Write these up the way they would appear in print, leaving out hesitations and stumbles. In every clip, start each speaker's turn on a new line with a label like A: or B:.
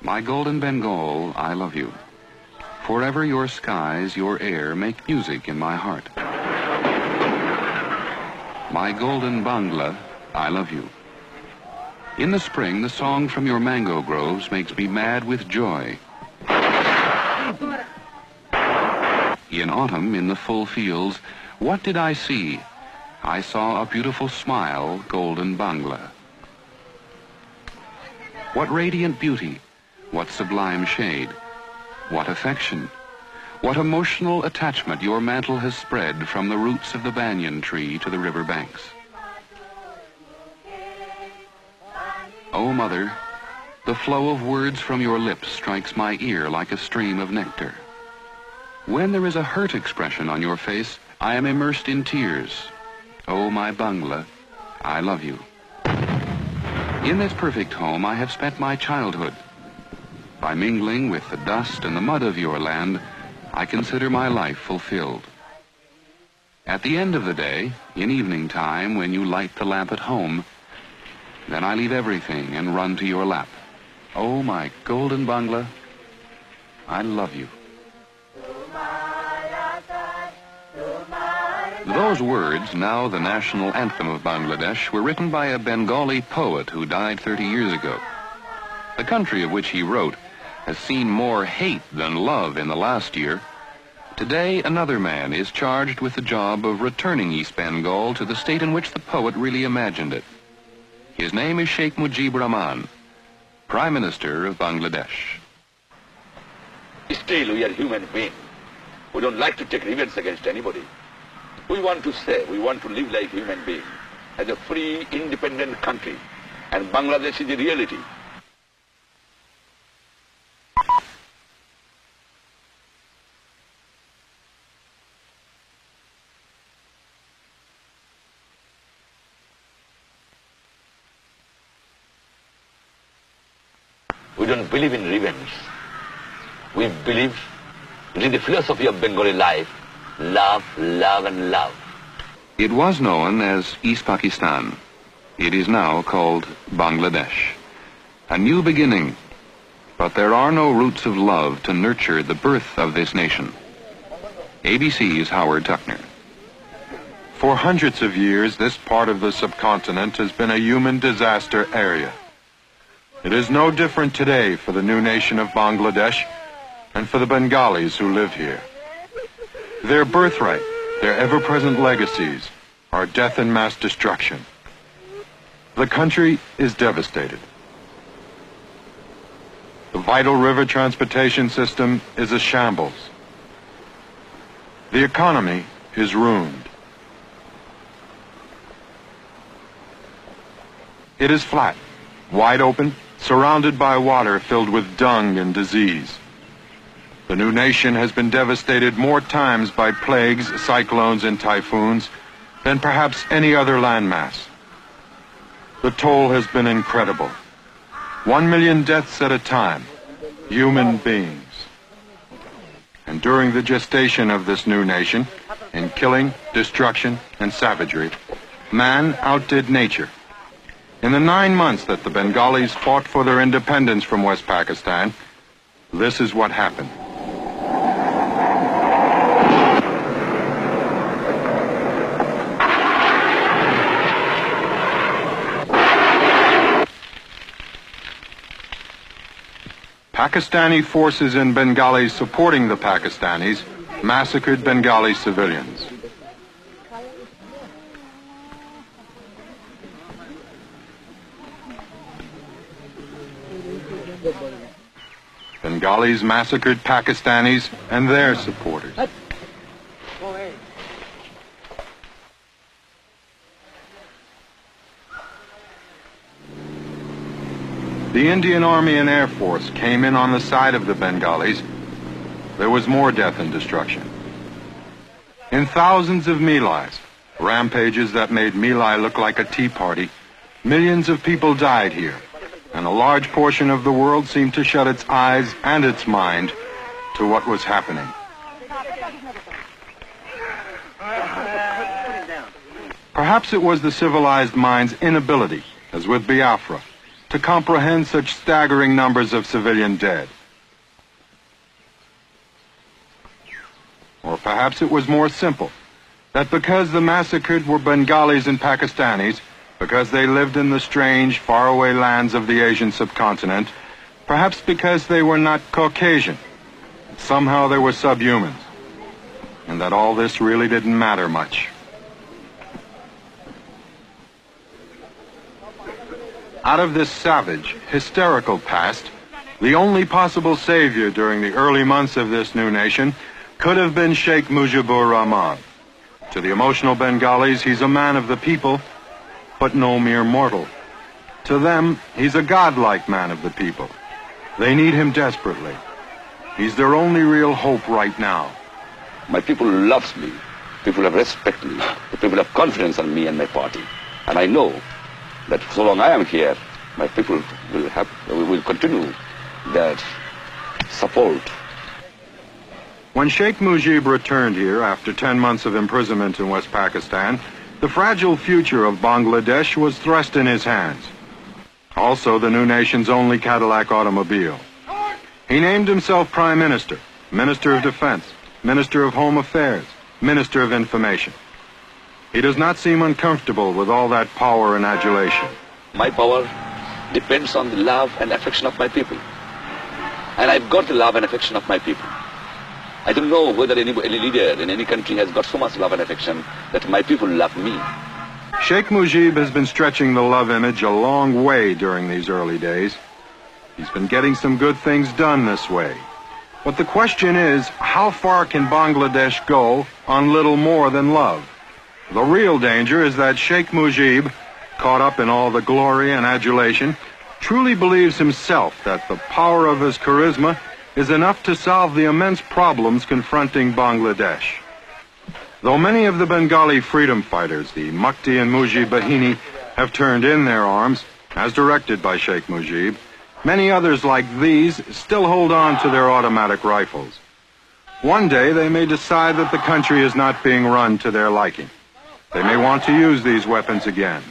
A: My golden Bengal, I love you. Forever your skies, your air make music in my heart. My golden Bangla, I love you. In the spring, the song from your mango groves makes me mad with joy. In autumn, in the full fields, what did I see? I saw a beautiful smile, golden Bangla. What radiant beauty, what sublime shade, what affection, what emotional attachment your mantle has spread from the roots of the banyan tree to the river banks. Oh, Mother, the flow of words from your lips strikes my ear like a stream of nectar. When there is a hurt expression on your face, I am immersed in tears. Oh, my Bangla, I love you. In this perfect home, I have spent my childhood. By mingling with the dust and the mud of your land, I consider my life fulfilled. At the end of the day, in evening time, when you light the lamp at home, then I leave everything and run to your lap. Oh, my golden Bangla, I love you. Those words, now the national anthem of Bangladesh, were written by a Bengali poet who died 30 years ago. The country of which he wrote has seen more hate than love in the last year. Today, another man is charged with the job of returning East Bengal to the state in which the poet really imagined it. His name is Sheikh Mujib Rahman, Prime Minister of Bangladesh.
B: Still, we are human beings. We don't like to take revenge against anybody. We want to say, we want to live like human beings, as a free, independent country. And Bangladesh is the reality. We don't believe in revenge. We believe in the philosophy of Bengali life, love, love, and love.
A: It was known as East Pakistan. It is now called Bangladesh. A new beginning, but there are no roots of love to nurture the birth of this nation. ABC's Howard Tuckner.
C: For hundreds of years, this part of the subcontinent has been a human disaster area. It is no different today for the new nation of Bangladesh and for the Bengalis who live here. Their birthright, their ever-present legacies, are death and mass destruction. The country is devastated. The vital river transportation system is a shambles. The economy is ruined. It is flat, wide open, surrounded by water filled with dung and disease. The new nation has been devastated more times by plagues, cyclones, and typhoons than perhaps any other landmass. The toll has been incredible. 1 million deaths at a time, human beings. And during the gestation of this new nation, in killing, destruction, and savagery, man outdid nature. In the 9 months that the Bengalis fought for their independence from West Pakistan, this is what happened. Pakistani forces and Bengalis supporting the Pakistanis massacred Bengali civilians. Bengalis massacred Pakistanis and their supporters. The Indian Army and Air Force came in on the side of the Bengalis. There was more death and destruction. In thousands of Milais, rampages that made Milai look like a tea party, millions of people died here, and a large portion of the world seemed to shut its eyes and its mind to what was happening. Perhaps it was the civilized mind's inability, as with Biafra, to comprehend such staggering numbers of civilian dead. Or perhaps it was more simple, that because the massacred were Bengalis and Pakistanis, because they lived in the strange, faraway lands of the Asian subcontinent, perhaps because they were not Caucasian, somehow they were subhumans, and that all this really didn't matter much. Out of this savage, hysterical past, the only possible savior during the early months of this new nation could have been Sheikh Mujibur Rahman. To the emotional Bengalis, he's a man of the people, but no mere mortal. To them, he's a godlike man of the people. They need him desperately. He's their only real hope right now.
B: My people loves me. People have respect me. The people have confidence in me and my party. And I know that so long I am here, my people will continue that support.
C: When Sheikh Mujib returned here after 10 months of imprisonment in West Pakistan, the fragile future of Bangladesh was thrust in his hands. Also, the new nation's only Cadillac automobile. He named himself Prime Minister, Minister of Defense, Minister of Home Affairs, Minister of Information. He does not seem uncomfortable with all that power and adulation.
B: My power depends on the love and affection of my people. And I've got the love and affection of my people. I don't know whether any leader in any country has got so much love and affection that my people love me.
C: Sheikh Mujib has been stretching the love image a long way during these early days. He's been getting some good things done this way. But the question is, how far can Bangladesh go on little more than love? The real danger is that Sheikh Mujib, caught up in all the glory and adulation, truly believes himself that the power of his charisma is enough to solve the immense problems confronting Bangladesh. Though many of the Bengali freedom fighters, the Mukti and Mujib Bahini, have turned in their arms, as directed by Sheikh Mujib, many others like these still hold on to their automatic rifles. One day they may decide that the country is not being run to their liking. They may want to use these weapons again.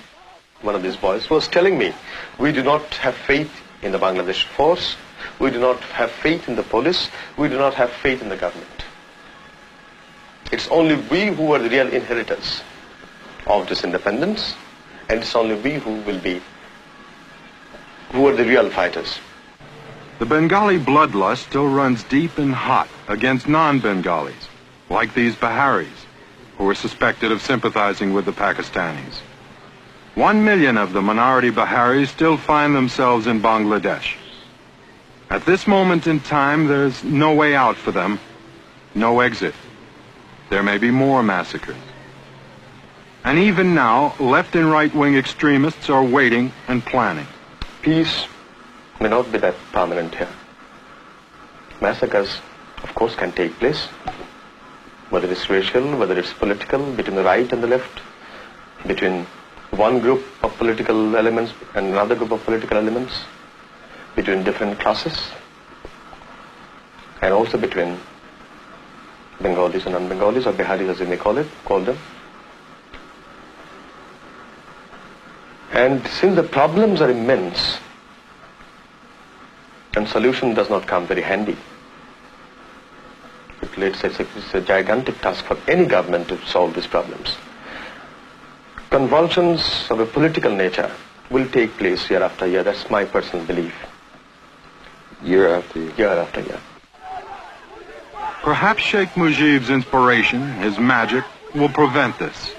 D: One of these boys was telling me, we do not have faith in the Bangladesh force, we do not have faith in the police, we do not have faith in the government. It's only we who are the real inheritors of this independence, and it's only we who are the real fighters.
C: The Bengali bloodlust still runs deep and hot against non-Bengalis, like these Biharis, who are suspected of sympathizing with the Pakistanis. 1 million of the minority Biharis still find themselves in Bangladesh. At this moment in time, there's no way out for them, no exit. There may be more massacres. And even now, left and right-wing extremists are waiting and planning.
D: Peace may not be that permanent here. Massacres, of course, can take place, whether it's racial, whether it's political, between the right and the left, between one group of political elements and another group of political elements, between different classes, and also between Bengalis and non-Bengalis, or Biharis as you may call them. And since the problems are immense, and solution does not come very handy, it's a gigantic task for any government to solve these problems. Convulsions of a political nature will take place year after year. That's my personal belief.
B: Year after year.
D: Year after year.
C: Perhaps Sheikh Mujib's inspiration, his magic, will prevent this.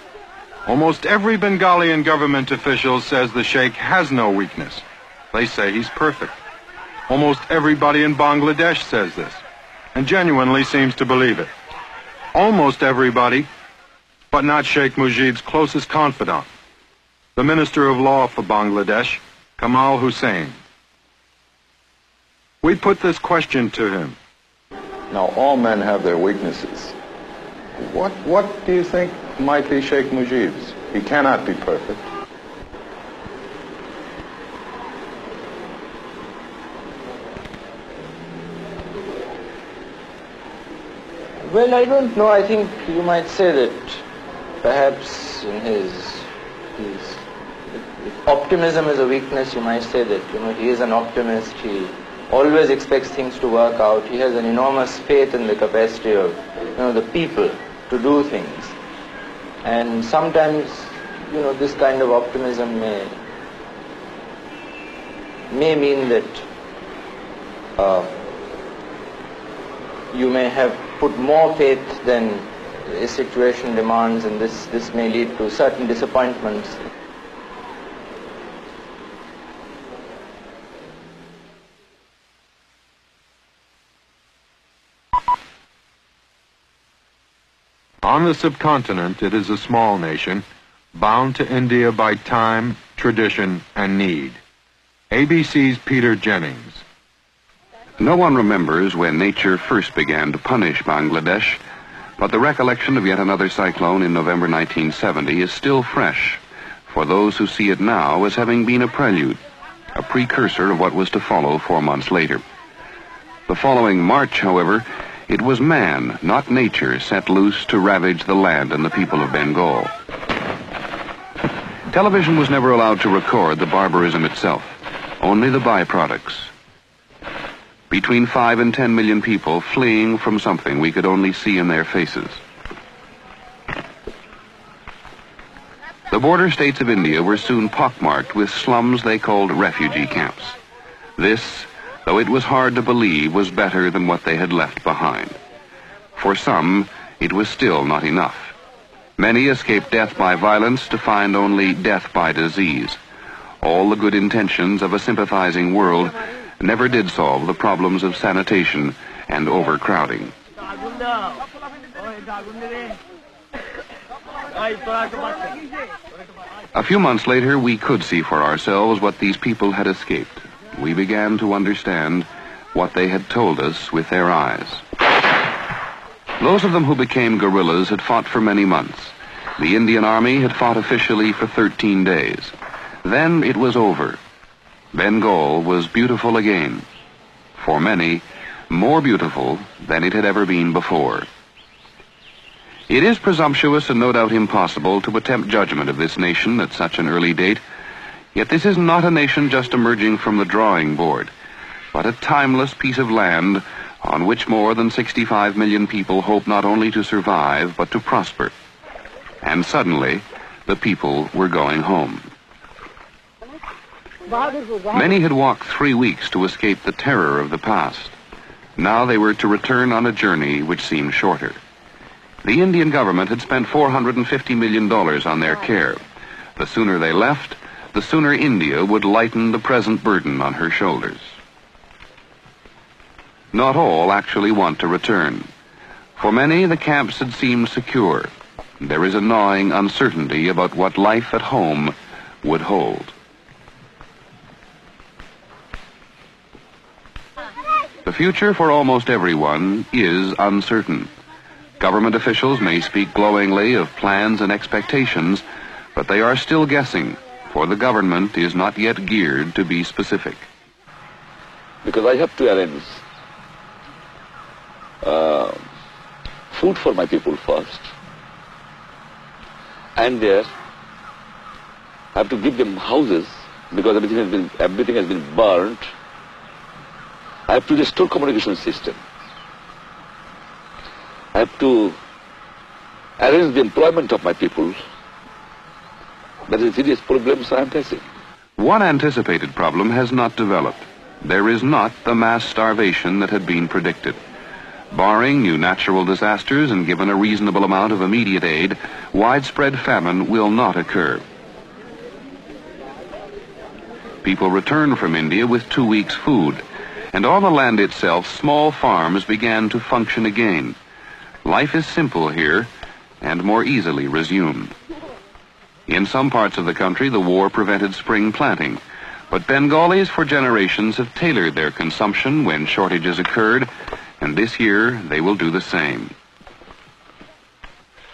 C: Almost every Bengali and government official says the Sheikh has no weakness. They say he's perfect. Almost everybody in Bangladesh says this, and genuinely seems to believe it. Almost everybody, but not Sheikh Mujib's closest confidant, the Minister of Law for Bangladesh, Kamal Hussein. We put this question to him.
E: Now, all men have their weaknesses. What do you think might be Sheikh Mujib's? He cannot be perfect.
F: Well, I don't know. I think you might say that perhaps in his optimism is a weakness, you might say that, he is an optimist. He always expects things to work out. He has an enormous faith in the capacity of, the people to do things. And sometimes, this kind of optimism may mean that you may have put more faith than a situation demands, and this may lead to certain disappointments.
C: On the subcontinent, it is a small nation, bound to India by time, tradition, and need. ABC's Peter Jennings.
A: No one remembers when nature first began to punish Bangladesh, but the recollection of yet another cyclone in November 1970 is still fresh for those who see it now as having been a prelude, a precursor of what was to follow 4 months later. The following March, however, it was man, not nature, set loose to ravage the land and the people of Bengal. Television was never allowed to record the barbarism itself, only the byproducts. Between 5 and 10 million people fleeing from something we could only see in their faces. The border states of India were soon pockmarked with slums they called refugee camps. This, though it was hard to believe, was better than what they had left behind. For some, it was still not enough. Many escaped death by violence to find only death by disease. All the good intentions of a sympathizing world never did solve the problems of sanitation and overcrowding. A few months later, we could see for ourselves what these people had escaped. We began to understand what they had told us with their eyes. Those of them who became guerrillas had fought for many months. The Indian Army had fought officially for 13 days. Then it was over. Bengal was beautiful again. For many, more beautiful than it had ever been before. It is presumptuous and no doubt impossible to attempt judgment of this nation at such an early date. Yet this is not a nation just emerging from the drawing board, but a timeless piece of land on which more than 65 million people hope not only to survive, but to prosper. And suddenly, the people were going home. Many had walked 3 weeks to escape the terror of the past. Now they were to return on a journey which seemed shorter. The Indian government had spent $450 million on their care. The sooner they left, the sooner India would lighten the present burden on her shoulders. Not all actually want to return. For many, the camps had seemed secure. There is a gnawing uncertainty about what life at home would hold. The future for almost everyone is uncertain. Government officials may speak glowingly of plans and expectations, but they are still guessing, for the government is not yet geared to be specific.
B: Because I have to arrange food for my people first, and there I have to give them houses because everything has been burnt. I have to restore communication system. I have to arrange the employment of my people. That is a serious problem I am facing.
A: One anticipated problem has not developed. There is not the mass starvation that had been predicted. Barring new natural disasters and given a reasonable amount of immediate aid, widespread famine will not occur. People returned from India with 2 weeks' food, and on the land itself, small farms began to function again. Life is simple here and more easily resumed. In some parts of the country, the war prevented spring planting, but Bengalis for generations have tailored their consumption when shortages occurred, and this year they will do the same.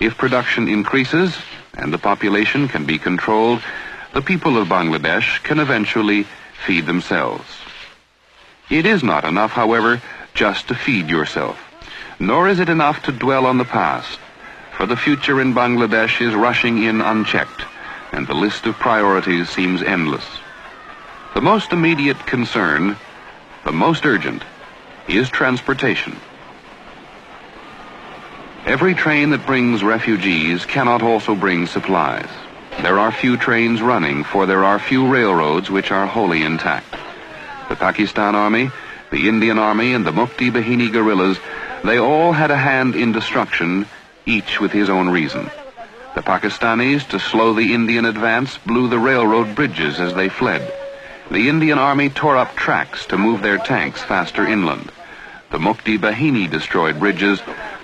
A: If production increases and the population can be controlled, the people of Bangladesh can eventually feed themselves. It is not enough, however, just to feed yourself, nor is it enough to dwell on the past, for the future in Bangladesh is rushing in unchecked, and the list of priorities seems endless. The most immediate concern, the most urgent, is transportation. Every train that brings refugees cannot also bring supplies. There are few trains running, for there are few railroads which are wholly intact. The Pakistan Army, the Indian Army, and the Mukti Bahini guerrillas, they all had a hand in destruction, each with his own reason. The Pakistanis, to slow the Indian advance, blew the railroad bridges as they fled. The Indian Army tore up tracks to move their tanks faster inland. The Mukti Bahini destroyed bridges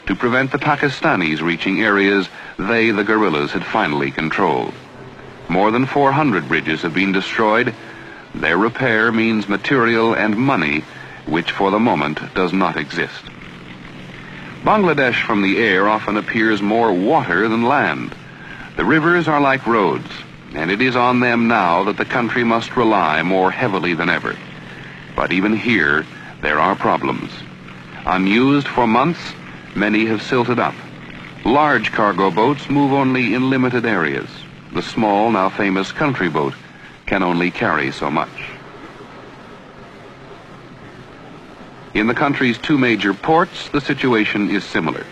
A: to prevent the Pakistanis reaching areas they, the guerrillas, had finally controlled. More than 400 bridges have been destroyed. Their repair means material and money, which for the moment does not exist. Bangladesh from the air often appears more water than land. The rivers are like roads, and it is on them now that the country must rely more heavily than ever. But even here, there are problems. Unused for months, many have silted up. Large cargo boats move only in limited areas. The small, now famous country boat can only carry so much. In the country's two major ports, the situation is similar.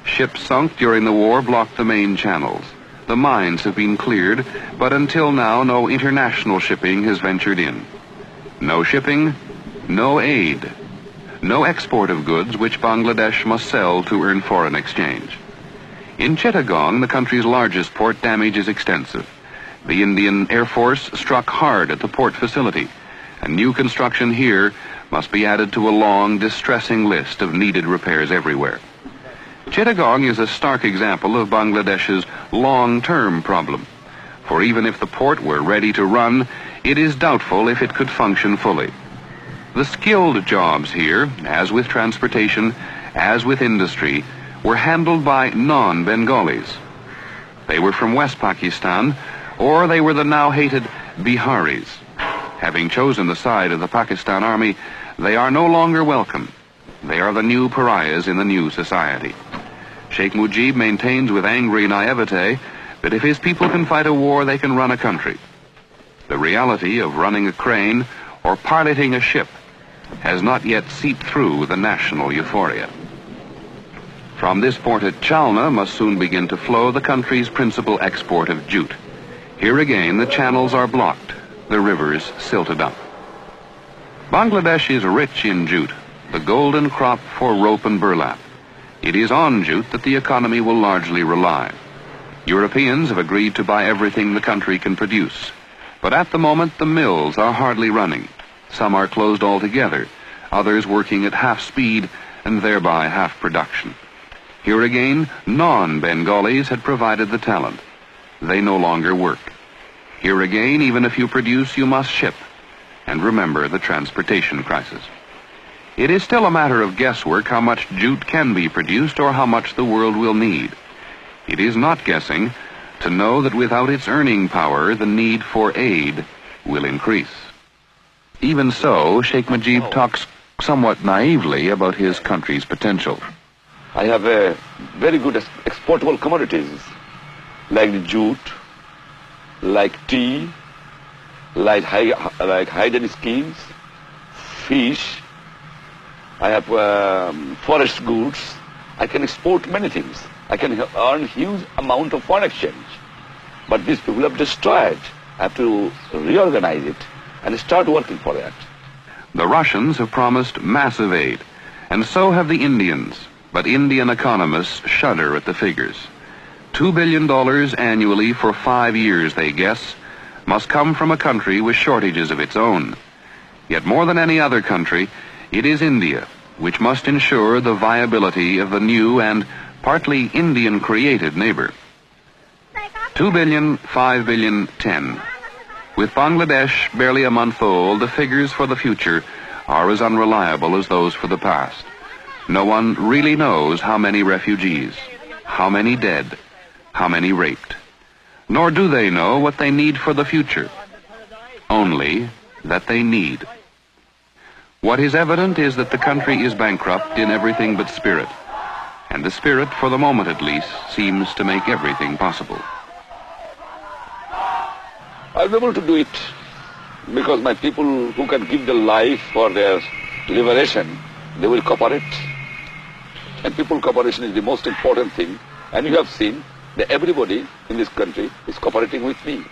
A: Ships sunk during the war blocked the main channels. The mines have been cleared, but until now no international shipping has ventured in. No shipping, no aid. No export of goods which Bangladesh must sell to earn foreign exchange. In Chittagong, the country's largest port, damage is extensive. The Indian Air Force struck hard at the port facility, and new construction here must be added to a long, distressing list of needed repairs everywhere. Chittagong is a stark example of Bangladesh's long-term problem, for even if the port were ready to run, it is doubtful if it could function fully. The skilled jobs here, as with transportation, as with industry, were handled by non-Bengalis. They were from West Pakistan, or they were the now hated Biharis. Having chosen the side of the Pakistan Army, they are no longer welcome. They are the new pariahs in the new society. Sheikh Mujib maintains with angry naivete that if his people can fight a war, they can run a country. The reality of running a crane or piloting a ship has not yet seeped through the national euphoria. From this port at Chalna must soon begin to flow the country's principal export of jute. Here again, the channels are blocked, the rivers silted up. Bangladesh is rich in jute, the golden crop for rope and burlap. It is on jute that the economy will largely rely. Europeans have agreed to buy everything the country can produce, but at the moment the mills are hardly running. Some are closed altogether, others working at half speed and thereby half production. Here again, non-Bengalis had provided the talent. They no longer work. Here again, even if you produce, you must ship. And remember the transportation crisis. It is still a matter of guesswork how much jute can be produced or how much the world will need. It is not guessing to know that without its earning power, the need for aid will increase. Even so, Sheikh Mujib talks somewhat naively about his country's potential.
B: I have very good exportable commodities, like the jute, like tea, like hidden skins, fish. I have forest goods. I can export many things. I can earn huge amount of foreign exchange. But these people have destroyed. I have to reorganize it and start working for that.
A: The Russians have promised massive aid, and so have the Indians, but Indian economists shudder at the figures. $2 billion annually for 5 years, they guess, must come from a country with shortages of its own. Yet more than any other country, it is India which must ensure the viability of the new and partly Indian-created neighbor. 2 billion, 5 billion, 10. With Bangladesh barely a month old, the figures for the future are as unreliable as those for the past. No one really knows how many refugees, how many dead, how many raped. Nor do they know what they need for the future. Only that they need. What is evident is that the country is bankrupt in everything but spirit. And the spirit, for the moment at least, seems to make everything possible.
B: I'll be able to do it because my people who can give their life for their liberation, they will cooperate. And people cooperation is the most important thing. And you have seen that everybody in this country is cooperating with me.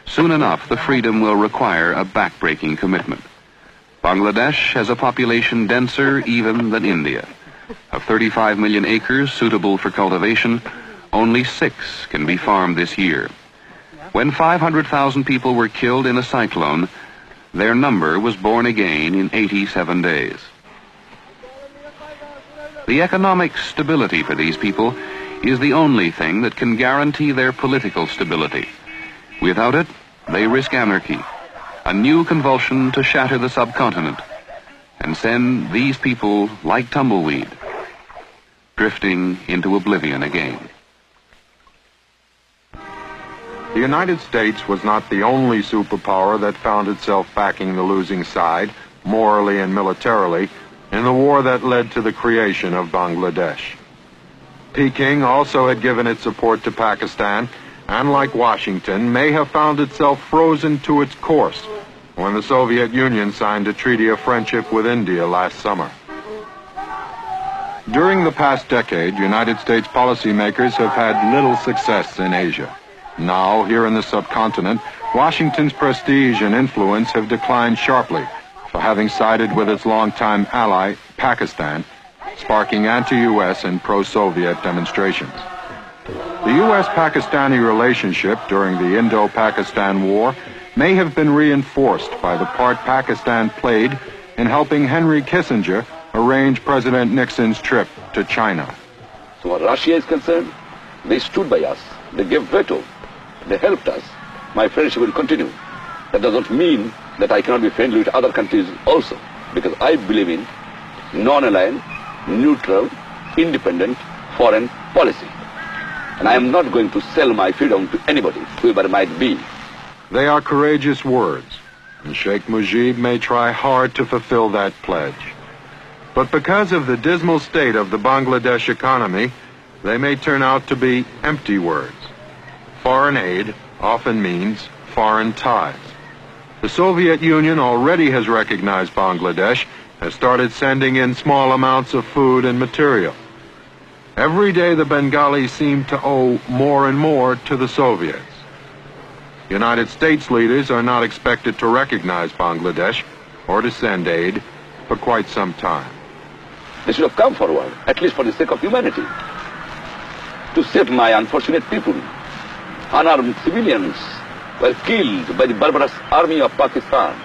A: Soon enough, the freedom will require a backbreaking commitment. Bangladesh has a population denser even than India. Of 35 million acres suitable for cultivation, only 6 can be farmed this year. When 500,000 people were killed in a cyclone, their number was born again in 87 days. The economic stability for these people is the only thing that can guarantee their political stability. Without it, they risk anarchy, a new convulsion to shatter the subcontinent, and send these people, like tumbleweed, drifting into oblivion again.
C: The United States was not the only superpower that found itself backing the losing side, morally and militarily, in the war that led to the creation of Bangladesh. Peking also had given its support to Pakistan, and like Washington, may have found itself frozen to its course when the Soviet Union signed a treaty of friendship with India last summer. During the past decade, United States policymakers have had little success in Asia. Now, here in the subcontinent, Washington's prestige and influence have declined sharply for having sided with its longtime ally, Pakistan, sparking anti-U.S. and pro-Soviet demonstrations. The U.S.-Pakistani relationship during the Indo-Pakistan War may have been reinforced by the part Pakistan played in helping Henry Kissinger arrange President Nixon's trip to China.
B: So where Russia is concerned, they stood by us. They gave veto. They helped us. My friendship will continue. That doesn't mean that I cannot be friendly with other countries also, because I believe in non-aligned, neutral, independent foreign policy. And I am not going to sell my freedom to anybody, whoever it might be.
C: They are courageous words, and Sheikh Mujib may try hard to fulfill that pledge. But because of the dismal state of the Bangladesh economy, they may turn out to be empty words. Foreign aid often means foreign ties. The Soviet Union already has recognized Bangladesh, has started sending in small amounts of food and material. Every day the Bengalis seem to owe more and more to the Soviets. United States leaders are not expected to recognize Bangladesh or to send aid for quite some time.
B: They should have come forward, at least for the sake of humanity, to save my unfortunate people. Unarmed civilians were killed by the barbarous army of Pakistan.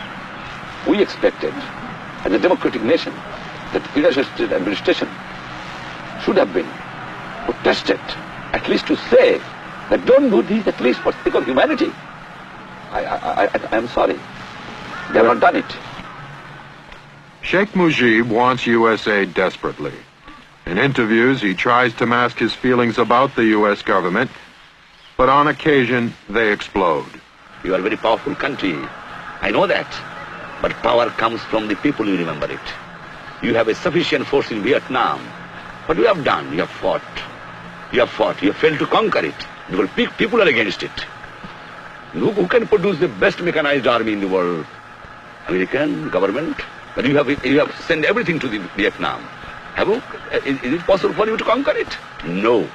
B: We expected, as a democratic nation, that the United States administration should have been protested, at least to say that don't do this, at least for the sake of humanity. I am sorry. They have not done it.
C: Sheikh Mujib wants U.S. aid desperately. In interviews, he tries to mask his feelings about the U.S. government, but on occasion, they explode.
B: You are a very powerful country. I know that. But power comes from the people, you remember it. You have a sufficient force in Vietnam. What you have done? You have fought. You have fought. You have failed to conquer it. Because people are against it. Who can produce the best mechanized army in the world? American government. But you have sent everything to the Vietnam. Is it possible for you to conquer it? No.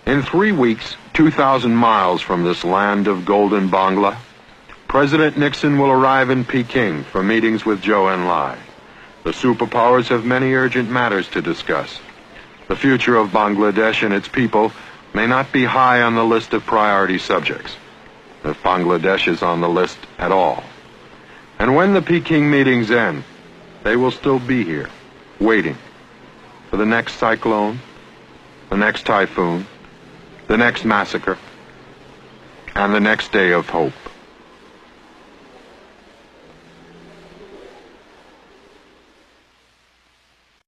C: In 3 weeks, 2,000 miles from this land of golden Bangla, President Nixon will arrive in Peking for meetings with Zhou Enlai. The superpowers have many urgent matters to discuss. The future of Bangladesh and its people may not be high on the list of priority subjects, if Bangladesh is on the list at all. And when the Peking meetings end, they will still be here, waiting for the next cyclone, the next typhoon, the next massacre, and the next day of hope.